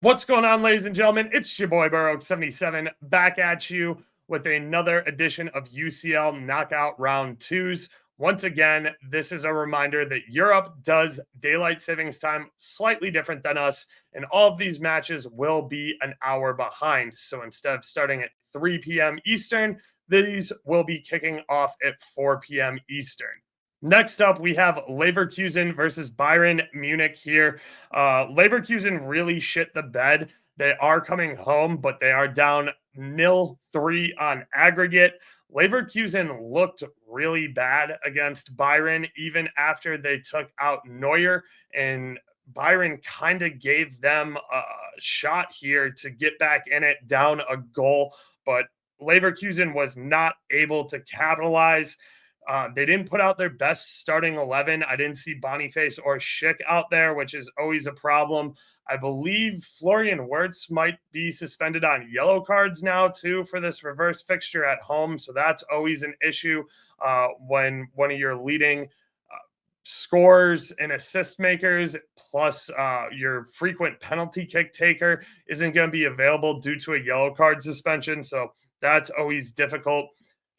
What's going on, ladies and gentlemen? It's your boy Burrow77 back at you with another edition of UCL Knockout Round 2s. Once again, this is a reminder that Europe does daylight savings time slightly different than us, and all of these matches will be an hour behind. So instead of starting at 3 p.m. Eastern, these will be kicking off at 4 p.m. Eastern. Next up, we have Leverkusen versus Bayern Munich here. Leverkusen really shit the bed. They are coming home, but they are down 0-3 on aggregate. Leverkusen looked really bad against Bayern, even after they took out Neuer, and Bayern kind of gave them a shot here to get back in it, down a goal, but Leverkusen was not able to capitalize. They didn't put out their best starting 11. I didn't see Boniface or Schick out there, which is always a problem. I believe Florian Wirtz might be suspended on yellow cards now, too, for this reverse fixture at home. So that's always an issue when one of your leading scorers and assist makers, plus your frequent penalty kick taker, isn't going to be available due to a yellow card suspension. So that's always difficult.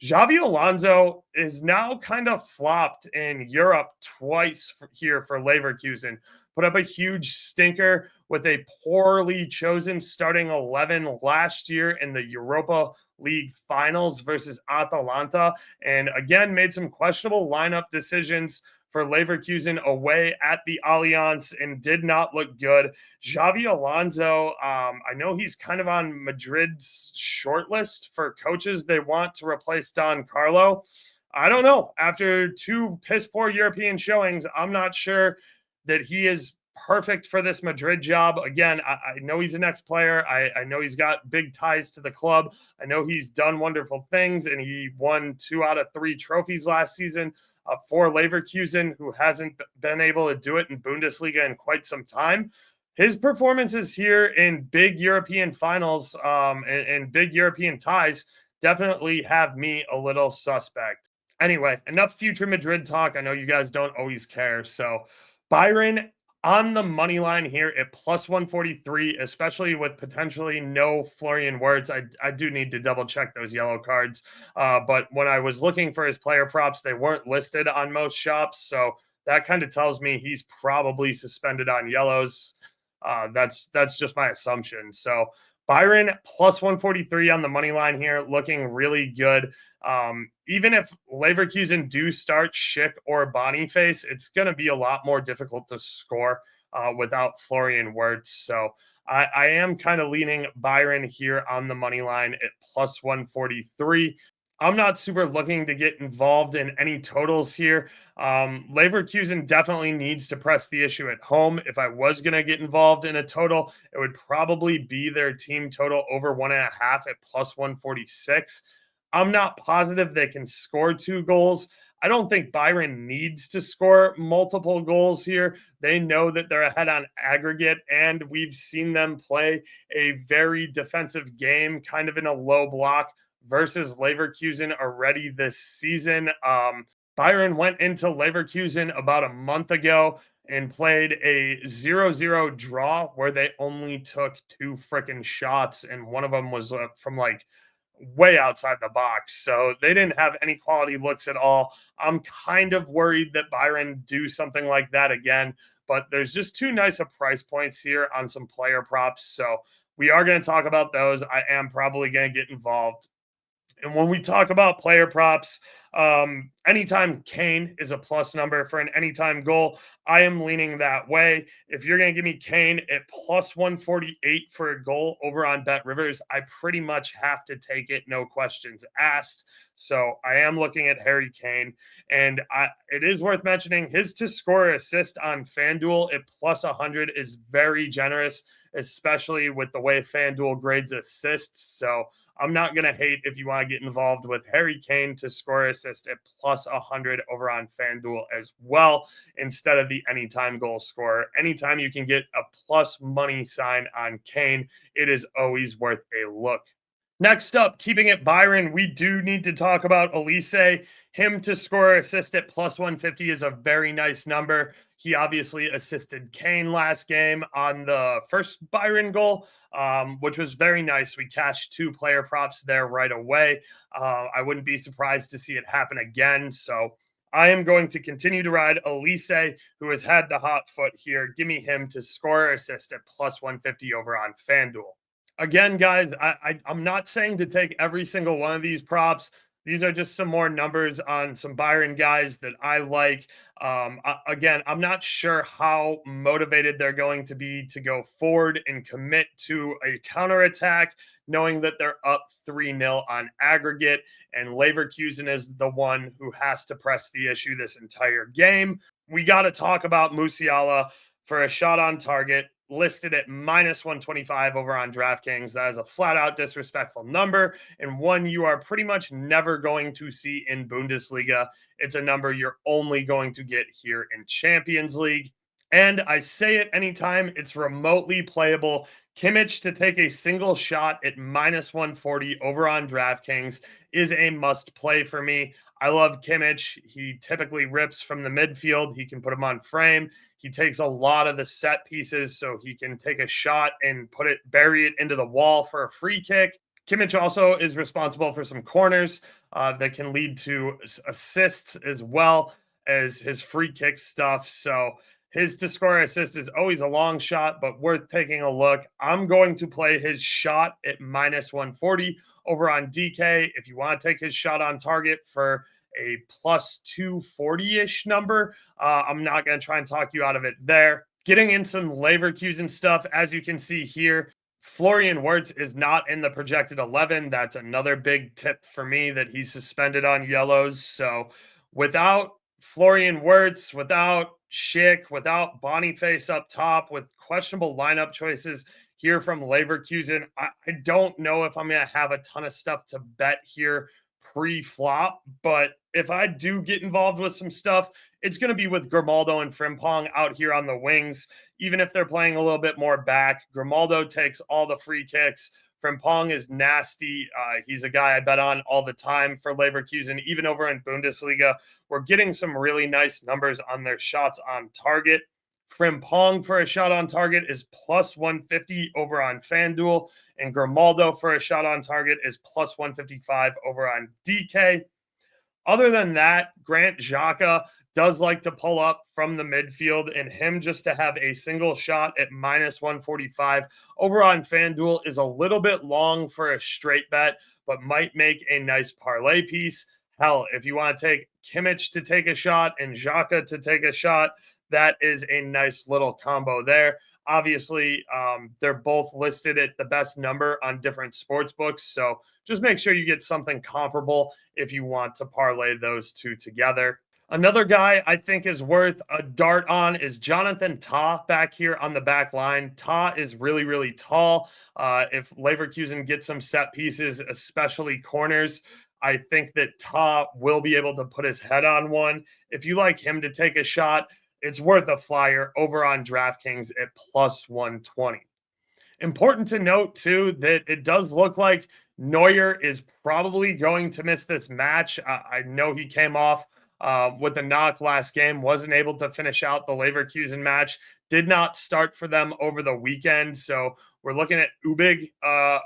Xavi Alonso is now kind of flopped in Europe twice here for Leverkusen. Put up a huge stinker with a poorly chosen starting 11 last year in the Europa League finals versus Atalanta. And again, made some questionable lineup decisions for Leverkusen away at the Allianz and did not look good. Xavi Alonso, I know he's kind of on Madrid's shortlist for coaches they want to replace Don Carlo. I don't know. After two piss poor European showings, I'm not sure that he is perfect for this Madrid job. Again, I know he's an ex-player. I know he's got big ties to the club. I know he's done wonderful things, and he won 2 out of 3 trophies last season for Leverkusen, who hasn't been able to do it in Bundesliga in quite some time. His performances here in big European finals and big European ties definitely have me a little suspect. Anyway, enough future Madrid talk. I know you guys don't always care. So Bayern on the money line here at plus 143, especially with potentially no Florian Wirtz. I do need to double check those yellow cards. But when I was looking for his player props, they weren't listed on most shops. So that kind of tells me he's probably suspended on yellows. That's just my assumption. So Bayern plus 143 on the money line here, looking really good. Even if Leverkusen do start Schick or Boniface, it's going to be a lot more difficult to score without Florian Wirtz. So I am kind of leaning Bayern here on the money line at plus 143. I'm not super looking to get involved in any totals here. Leverkusen definitely needs to press the issue at home. If I was going to get involved in a total, it would probably be their team total over 1.5 at plus 146. I'm not positive they can score 2 goals. I don't think Bayern needs to score multiple goals here. They know that they're ahead on aggregate, and we've seen them play a very defensive game, kind of in a low block versus Leverkusen already this season. Bayern went into Leverkusen about a month ago and played a 0-0 draw where they only took 2 freaking shots, and one of them was from like way outside the box. So they didn't have any quality looks at all. I'm kind of worried that Bayern do something like that again, but there's just too nice of price points here on some player props. So we are going to talk about those. I am probably going to get involved. And when we talk about player props, anytime Kane is a plus number for an anytime goal, I am leaning that way. If you're going to give me Kane at plus 148 for a goal over on Bet Rivers, I pretty much have to take it, no questions asked. So I am looking at Harry Kane. And it is worth mentioning his to score assist on FanDuel at plus 100 is very generous, especially with the way FanDuel grades assists. So I'm not going to hate if you want to get involved with Harry Kane to score assist at plus 100 over on FanDuel as well, instead of the anytime goal scorer. Anytime you can get a plus money sign on Kane, it is always worth a look. Next up, keeping it Bayern, we do need to talk about Elise. Him to score assist at plus 150 is a very nice number. He obviously assisted Kane last game on the first Bayern goal, which was very nice. We cashed 2 player props there right away. I wouldn't be surprised to see it happen again. So I am going to continue to ride Elise, who has had the hot foot here. Give me him to score or assist at plus 150 over on FanDuel. Again, guys, I'm not saying to take every single one of these props. These are just some more numbers on some Byron guys that I like. Again, I'm not sure how motivated they're going to be to go forward and commit to a counterattack, knowing that they're up 3-0 on aggregate, and Leverkusen is the one who has to press the issue this entire game. We got to talk about Musiala for a shot on target, listed at minus 125 over on DraftKings. That is a flat out disrespectful number, and one you are pretty much never going to see in Bundesliga. It's a number you're only going to get here in Champions League. And I say it anytime it's remotely playable. Kimmich to take a single shot at minus 140 over on DraftKings is a must play for me. I love Kimmich. He typically rips from the midfield. He can put him on frame. He takes a lot of the set pieces, so he can take a shot and bury it into the wall for a free kick. Kimmich also is responsible for some corners that can lead to assists as well as his free kick stuff. So his to score assist is always a long shot, but worth taking a look. I'm going to play his shot at minus 140 over on DK. If you want to take his shot on target for a plus 240-ish number, I'm not going to try and talk you out of it there. Getting in some Leverkusen stuff, as you can see here, Florian Wirtz is not in the projected 11. That's another big tip for me that he's suspended on yellows. So without Florian Wirtz, without Schick, without Boniface up top, with questionable lineup choices here from Leverkusen, I don't know if I'm going to have a ton of stuff to bet here pre-flop, but if I do get involved with some stuff, it's going to be with Grimaldo and Frimpong out here on the wings. Even if they're playing a little bit more back, Grimaldo takes all the free kicks. Frimpong is nasty. He's a guy I bet on all the time for Leverkusen. Even over in Bundesliga, we're getting some really nice numbers on their shots on target. Frimpong for a shot on target is plus 150 over on FanDuel, and Grimaldo for a shot on target is plus 155 over on DK. Other than that, Grant Xhaka does like to pull up from the midfield, and him just to have a single shot at minus 145 over on FanDuel is a little bit long for a straight bet, but might make a nice parlay piece. Hell, if you want to take Kimmich to take a shot and Xhaka to take a shot, that is a nice little combo there. Obviously, they're both listed at the best number on different sports books, so just make sure you get something comparable if you want to parlay those two together. Another guy I think is worth a dart on is Jonathan Tah back here on the back line. Tah is really, really tall. If Leverkusen gets some set pieces, especially corners, I think that Tah will be able to put his head on one. If you like him to take a shot, it's worth a flyer over on DraftKings at plus 120. Important to note, too, that it does look like Neuer is probably going to miss this match. I know he came off with a knock last game, wasn't able to finish out the Leverkusen match, did not start for them over the weekend. So we're looking at Ubig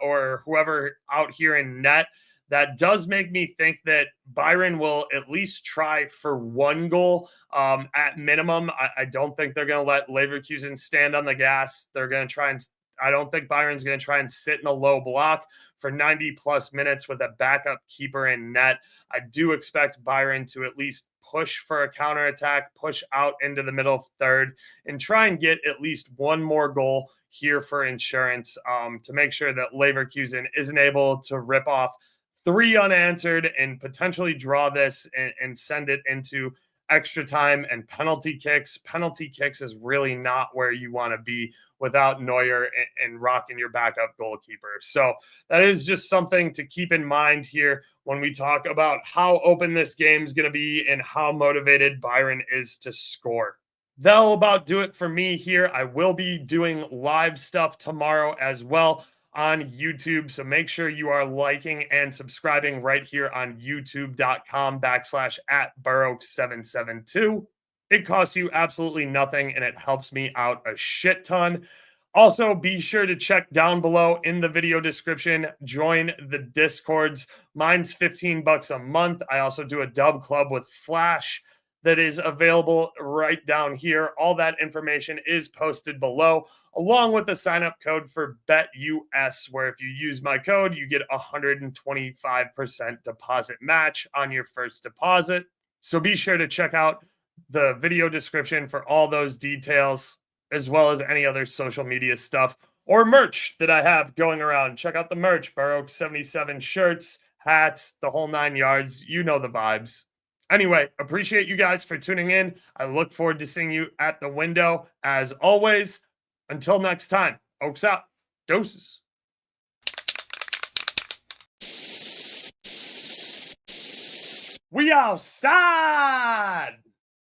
or whoever out here in net. That does make me think that Bayern will at least try for one goal at minimum. I don't think they're going to let Leverkusen stand on the gas. They're going to try and I don't think Bayern's going to try and sit in a low block for 90 plus minutes with a backup keeper in net. I do expect Bayern to at least push for a counterattack, push out into the middle third, and try and get at least one more goal here for insurance to make sure that Leverkusen isn't able to rip off 3 unanswered and potentially draw this and send it into extra time and penalty kicks. Penalty kicks is really not where you want to be without Neuer and rocking your backup goalkeeper. So that is just something to keep in mind here when we talk about how open this game is going to be and how motivated Bayern is to score. That'll about do it for me here. I will be doing live stuff tomorrow as well on YouTube. So make sure you are liking and subscribing right here on youtube.com/@Burrow772. It costs you absolutely nothing and it helps me out a shit ton. Also, be sure to check down below in the video description. Join the Discords. Mine's 15 bucks a month. I also do a dub club with Flash that is available right down here. All that information is posted below, along with the sign up code for BetUS, where if you use my code, you get 125% deposit match on your first deposit. So be sure to check out the video description for all those details, as well as any other social media stuff or merch that I have going around. Check out the merch, Baroque 77 shirts, hats, the whole 9 yards. You know the vibes. Anyway, appreciate you guys for tuning in. I look forward to seeing you at the window as always. Until next time, Oaks out. Doses. We outside.